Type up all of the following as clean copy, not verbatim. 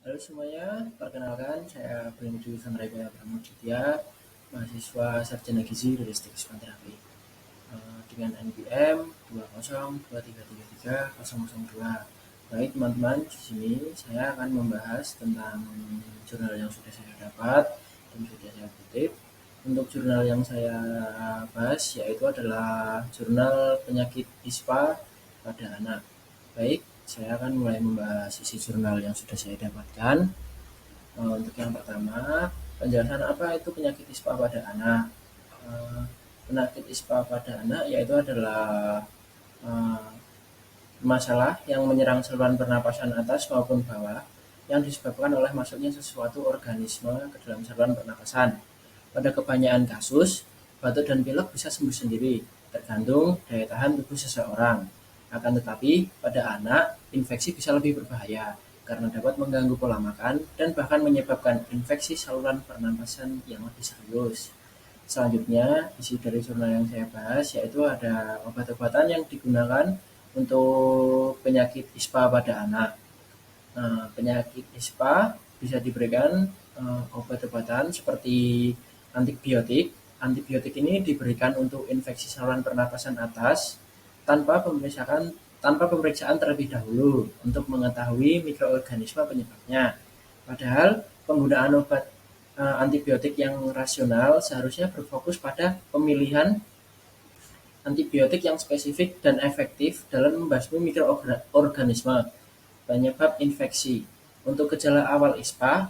Halo semuanya, perkenalkan saya Brendu Sandraga Pramuditya, mahasiswa Sarjana Gizi dari Stek Psikoterapi dengan NPM 202333002. Baik teman-teman, di sini saya akan membahas tentang jurnal yang sudah saya dapat dan sudah saya kutip. Untuk jurnal yang saya bahas yaitu adalah jurnal penyakit ISPA pada anak. Baik, saya akan mulai membahas isi jurnal yang sudah saya dapatkan. Untuk yang pertama, penjelasan apa itu penyakit ISPA pada anak. Penyakit ISPA pada anak yaitu adalah masalah yang menyerang saluran pernapasan atas maupun bawah yang disebabkan oleh masuknya sesuatu organisme ke dalam saluran pernapasan. Pada kebanyakan kasus, batuk dan pilek bisa sembuh sendiri, tergantung daya tahan tubuh seseorang. Akan tetapi, pada anak, infeksi bisa lebih berbahaya karena dapat mengganggu pola makan dan bahkan menyebabkan infeksi saluran pernapasan yang lebih serius. Selanjutnya, isi dari jurnal yang saya bahas yaitu ada obat-obatan yang digunakan untuk penyakit ISPA pada anak. Penyakit ISPA bisa diberikan obat-obatan seperti antibiotik. Antibiotik ini diberikan untuk infeksi saluran pernapasan atas tanpa pemeriksaan terlebih dahulu untuk mengetahui mikroorganisme penyebabnya. Padahal penggunaan obat antibiotik yang rasional seharusnya berfokus pada pemilihan antibiotik yang spesifik dan efektif dalam membasmi mikroorganisme penyebab infeksi. Untuk gejala awal ISPA,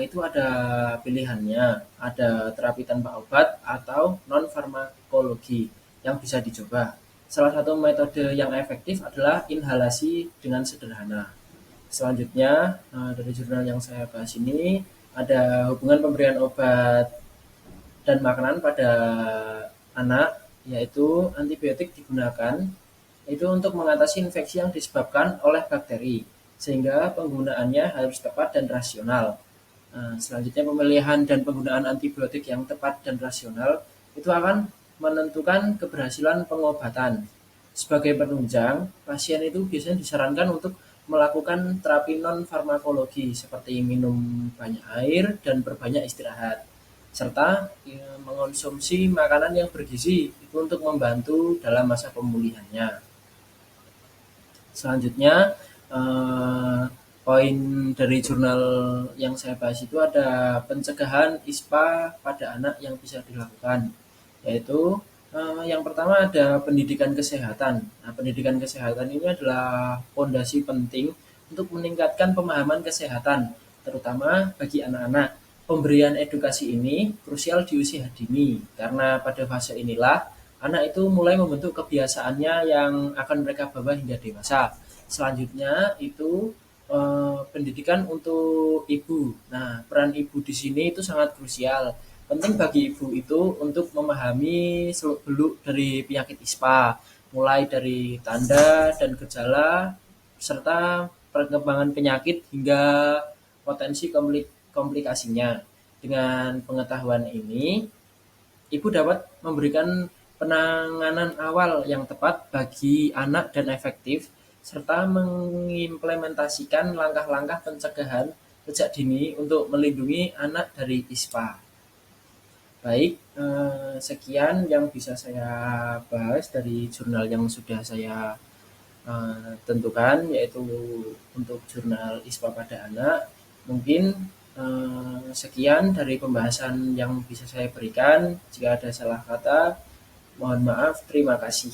itu ada pilihannya, ada terapi tanpa obat atau non-farmakologi yang bisa dicoba. Salah satu metode yang efektif adalah inhalasi dengan sederhana. Selanjutnya, dari jurnal yang saya bahas ini, ada hubungan pemberian obat dan makanan pada anak, yaitu antibiotik digunakan itu untuk mengatasi infeksi yang disebabkan oleh bakteri, sehingga penggunaannya harus tepat dan rasional. Selanjutnya, pemilihan dan penggunaan antibiotik yang tepat dan rasional itu akan menentukan keberhasilan pengobatan. Sebagai penunjang, pasien itu biasanya disarankan untuk melakukan terapi non-farmakologi seperti minum banyak air dan berbanyak istirahat, serta mengonsumsi makanan yang bergizi itu untuk membantu dalam masa pemulihannya. Selanjutnya, poin dari jurnal yang saya bahas itu ada pencegahan ISPA pada anak yang bisa dilakukan, yaitu yang pertama ada pendidikan kesehatan. Nah, pendidikan kesehatan ini adalah fondasi penting untuk meningkatkan pemahaman kesehatan, terutama bagi anak-anak. Pemberian edukasi ini krusial di usia dini, karena pada fase inilah anak itu mulai membentuk kebiasaannya yang akan mereka bawa hingga dewasa. Selanjutnya itu pendidikan untuk ibu. Nah, peran ibu di sini itu sangat krusial. Penting bagi ibu itu untuk memahami seluk-beluk dari penyakit ISPA, mulai dari tanda dan gejala, serta perkembangan penyakit hingga potensi komplikasinya. Dengan pengetahuan ini, ibu dapat memberikan penanganan awal yang tepat bagi anak dan efektif, serta mengimplementasikan langkah-langkah pencegahan sejak dini untuk melindungi anak dari ISPA. Baik, sekian yang bisa saya bahas dari jurnal yang sudah saya tentukan, yaitu untuk jurnal ISPA pada anak. Mungkin sekian dari pembahasan yang bisa saya berikan. Jika ada salah kata, mohon maaf. Terima kasih.